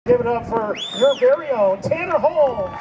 Give it up for your very own Tanner Holmes.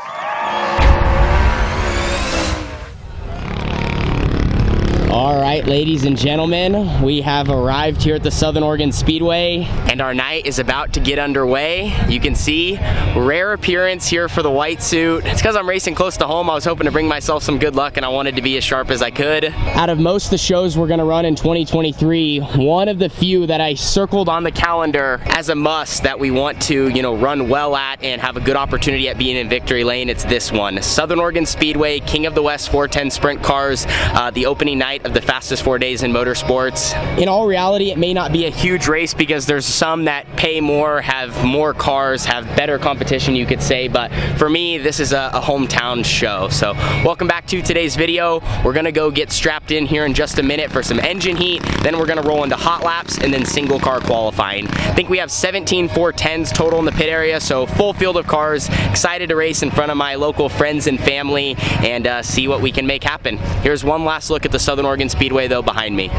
All right, ladies and gentlemen, we have arrived here at the Southern Oregon Speedway, and our night is about to get underway. You can see, rare appearance here for the white suit. It's because I'm racing close to home. I was hoping to bring myself some good luck, and I wanted to be as sharp as I could. Out of most of the shows we're gonna run in 2023, one of the few that I circled on the calendar as a must that we want to, run well at and have a good opportunity at being in victory lane, it's this one. Southern Oregon Speedway, King of the West 410 Sprint Cars, the opening night of the fastest 4 days in motorsports. In all reality, it may not be a huge race because there's some that pay more, have more cars, have better competition, you could say, but for me, this is a hometown show. So welcome back to today's video. We're gonna go get strapped in here in just a minute for some engine heat, then we're gonna roll into hot laps and then single car qualifying. I think we have 17 410s total in the pit area, so full field of cars. Excited to race in front of my local friends and family and see what we can make happen. Here's one last look at the Southern Oregon Speedway though behind me.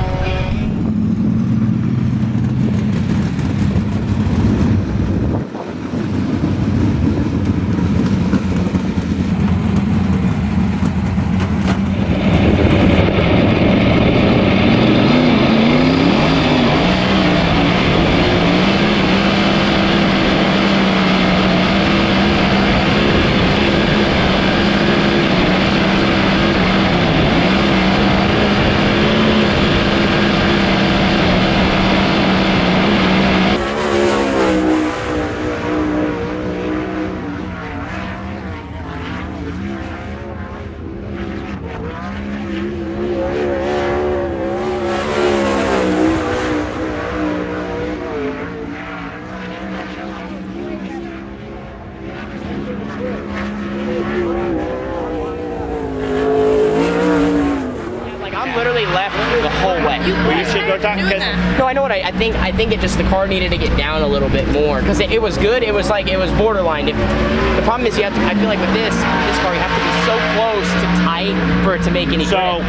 No, I know what I think. I think it just the car needed to get down a little bit more because it was good. It was like it was borderline. The problem is you have to. I feel like with this car you have to be so close to tight for it to make any grip.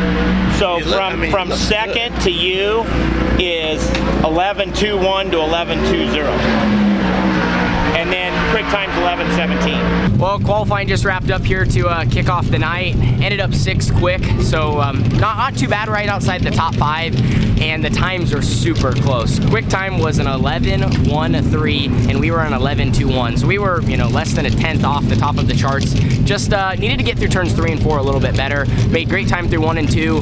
So from second to you is 11.21 to 11.20. And then quick time's 11.17. Well, qualifying just wrapped up here to kick off the night. Ended up 6th quick, so not too bad, right outside the top 5, and the times are super close. Quick time was an 11.13, and we were an 11.21, so we were less than a 10th off the top of the charts. Just needed to get through turns 3 and 4 a little bit better. Made great time through 1 and 2,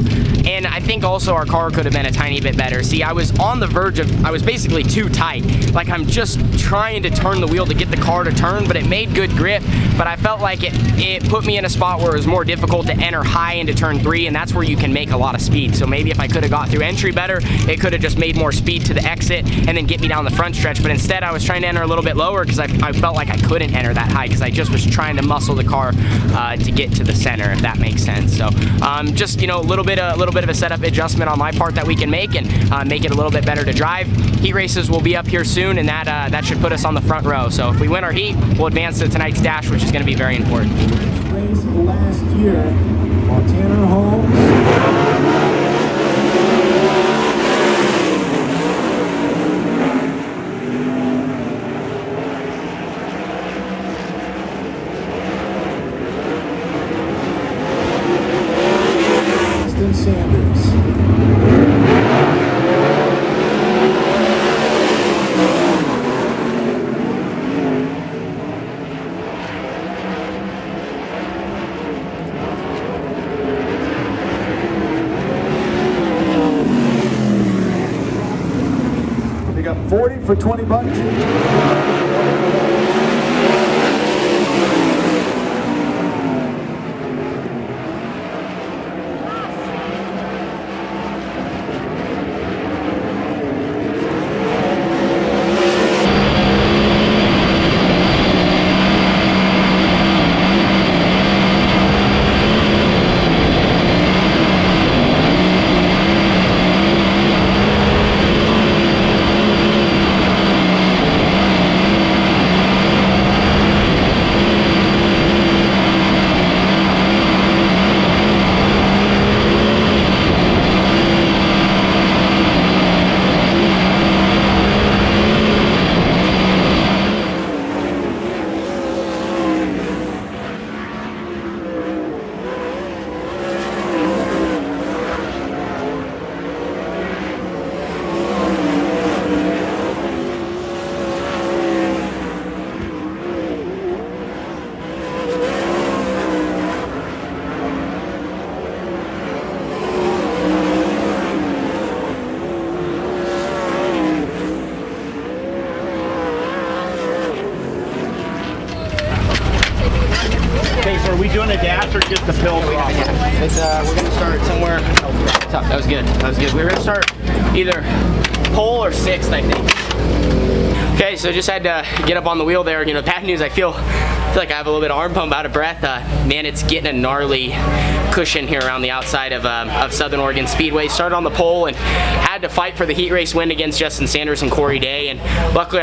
and I think also our car could have been a tiny bit better. See, I was on the verge of, I was basically too tight. Like I'm just trying to turn the wheel to get the car to turn, but it made good grip, but I felt like it put me in a spot where it was more difficult to enter high into turn 3, and that's where you can make a lot of speed. So maybe if I could have got through entry better, it could have just made more speed to the exit and then get me down the front stretch, but instead I was trying to enter a little bit lower because I felt like I couldn't enter that high because I just was trying to muscle the car to get to the center, if that makes sense. So just a little bit of a setup adjustment on my part that we can make and make it a little bit better to drive. Heat races will be up here soon, and that should put us on the front row. So if we win our heat, we'll advance to tonight's dash, which is going to be very important. Race last year on Tanner Holmes. They got 40 for 20 bucks. are we doing a dash or just a pill drop? It's, we're gonna start somewhere. Oh, that was good. That was good. We're gonna start either pole or sixth, I think. Okay, so just had to get up on the wheel there. You know, bad news. I feel like I have a little bit of arm pump, out of breath. Man, it's getting a gnarly cushion here around the outside of Southern Oregon Speedway. Started on the pole and had to fight for the heat race win against Justin Sanders and Corey Day. And luckily,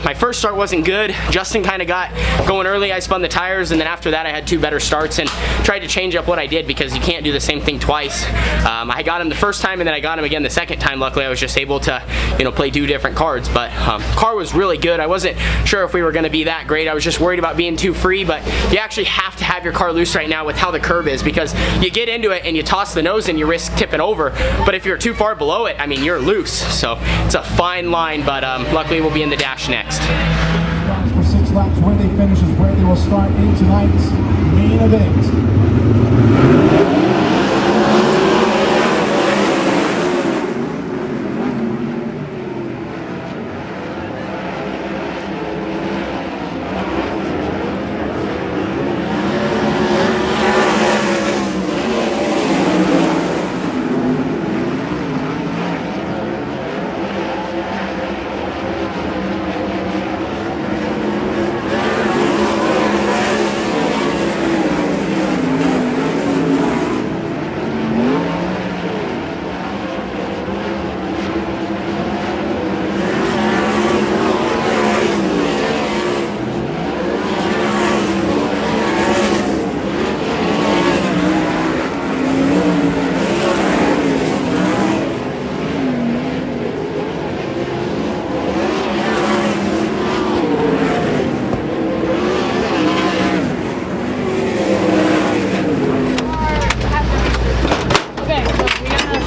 my first start wasn't good. Justin kind of got going early. I spun the tires, and then after that, I had 2 better starts and tried to change up what I did because you can't do the same thing twice. I got him the first time, and then I got him again the second time. Luckily, I was just able to, you know, play 2 different cards. But car was really good. I wasn't sure if we were going to be that great. I was just worried about being too free, but you actually have to have your car loose right now with how the curb is, because you get into it and you toss the nose and you risk tipping over. But if you're too far below it, I mean, you're loose. So it's a fine line, but luckily we'll be in the dash next. For 6 laps, where they finish is where they will start in tonight's main event.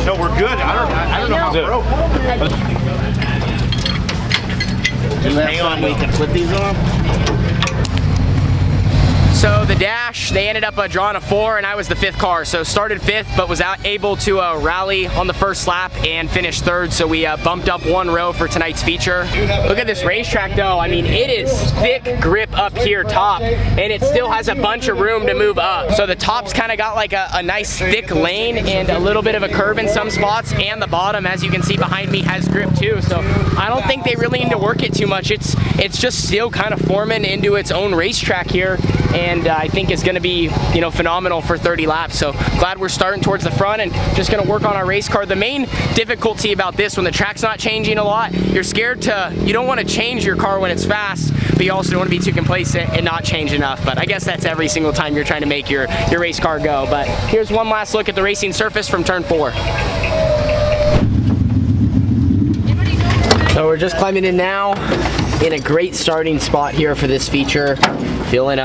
No, we're good. I don't know how it broke. Just hang on, we can flip these off. So the dash, they ended up drawing a 4, and I was the 5th car. So started 5th, but was able to rally on the first lap and finish 3rd. So we bumped up 1 row for tonight's feature. Look at this racetrack though. I mean, it is thick grip up here top, and it still has a bunch of room to move up. So the top's kind of got like a nice thick lane and a little bit of a curve in some spots, and the bottom, as you can see behind me, has grip too. So I don't think they really need to work it too much. It's just still kind of forming into its own racetrack here, and I think it's going to be, you know, phenomenal for 30 laps. So glad we're starting towards the front and just going to work on our race car. The main difficulty about this, when the track's not changing a lot, you're scared you don't want to change your car when it's fast, but you also don't want to be too complacent and not change enough. But I guess that's every single time you're trying to make your race car go. But here's one last look at the racing surface from turn 4. So we're just climbing in now, in a great starting spot here for this feature. Feeling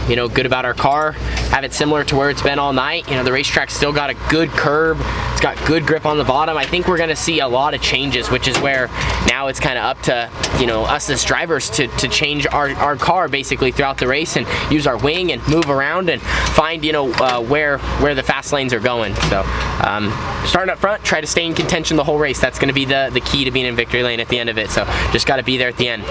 you know, good about our car. Have it similar to where it's been all night. You know, the racetrack's still got a good curb. It's got good grip on the bottom. I think we're gonna see a lot of changes, which is where now it's kind of up to, you know, us as drivers to change our car basically throughout the race and use our wing and move around and find, you know, where the fast lanes are going. So starting up front, try to stay in contention the whole race. That's gonna be the key to being in victory lane at the end of it. So just gotta be there at the end.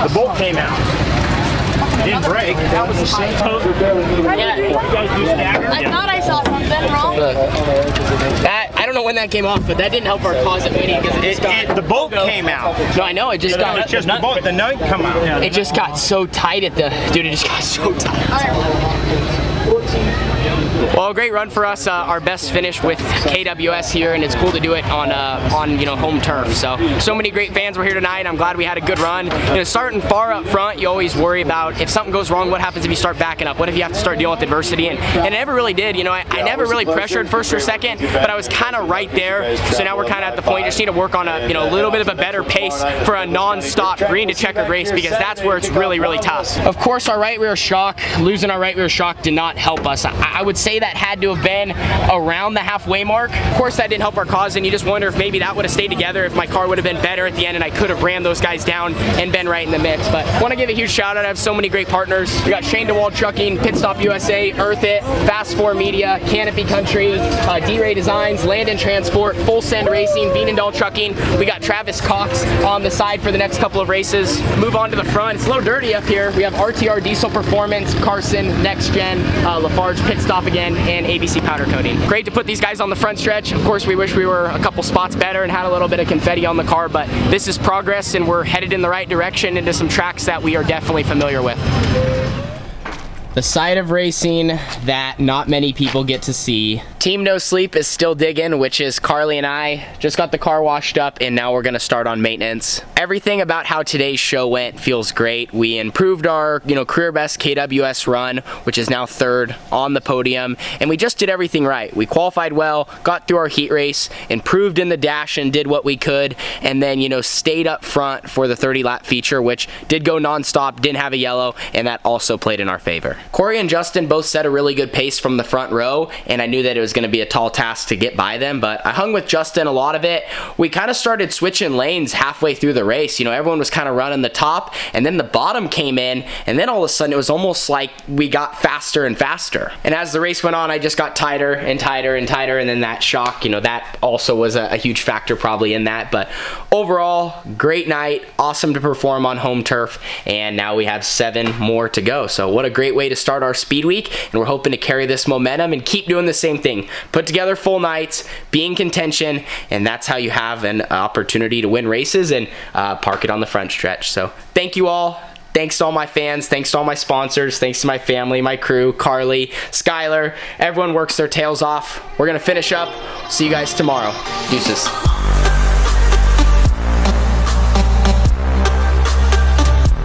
The bolt came out. It didn't break. That was the same. Yeah. You guys do stagger? I thought I saw something wrong. That, I don't know when that came off, but that didn't help our cause at winning because it just got. The bolt came out. No, I know, it just got. It's just the bolt. The nut come out. It just got so tight at the. Dude, it just got so tight. Well, a great run for us. Our best finish with KWS here, and it's cool to do it on home turf. So many great fans were here tonight. I'm glad we had a good run. Starting far up front, you always worry about if something goes wrong, what happens if you start backing up? What if you have to start dealing with adversity? And it never really did. I never really pressured first or second, but I was kind of right there. So now we're kind of at the point. Just need to work on a little bit of a better pace for a non-stop green to checkered race, because that's where it's really, really tough. Of course, our right rear shock, losing our right rear shock did not help us. I would say that had to have been around the halfway mark. Of course, that didn't help our cause, and you just wonder if maybe that would have stayed together, if my car would have been better at the end and I could have ran those guys down and been right in the mix. But I want to give a huge shout out. I have so many great partners. We got Shane DeWald Trucking, Pit Stop USA, Earth It, Fast 4 Media, Canopy Country, D-Ray Designs, Landon Transport, Full Send Racing, Beanendall Trucking. We got Travis Cox on the side for the next couple of races. Move on to the front. It's a little dirty up here. We have RTR Diesel Performance, Carson, Next Gen, Lafarge Pit Stop again, and ABC Powder Coating. Great to put these guys on the front stretch. Of course, we wish we were a couple spots better and had a little bit of confetti on the car, but this is progress and we're headed in the right direction into some tracks that we are definitely familiar with. The side of racing that not many people get to see. Team No Sleep is still digging, which is Carly and I. Just got the car washed up and now we're gonna start on maintenance. Everything about how today's show went feels great. We improved our career best KWS run, which is now third on the podium, and we just did everything right. We qualified well, got through our heat race, improved in the dash and did what we could, and then stayed up front for the 30-lap feature, which did go non-stop, didn't have a yellow, and that also played in our favor. Corey and Justin both set a really good pace from the front row, and I knew that it was going to be a tall task to get by them, but I hung with Justin a lot of it. We kind of started switching lanes halfway through the race. Everyone was kind of running the top, and then the bottom came in, and then all of a sudden it was almost like we got faster and faster. And as the race went on, I just got tighter and tighter and tighter, and then that shock, that also was a huge factor probably in that. But overall, great night, awesome to perform on home turf, and now we have 7 more to go. So what a great way to start our speed week, and we're hoping to carry this momentum and keep doing the same thing. Put together full nights, be in contention, and that's how you have an opportunity to win races and park it on the front stretch. So thank you all. Thanks to all my fans, thanks to all my sponsors, thanks to my family, my crew, Carly, Skylar. Everyone works their tails off. We're gonna finish up. See you guys tomorrow. Deuces.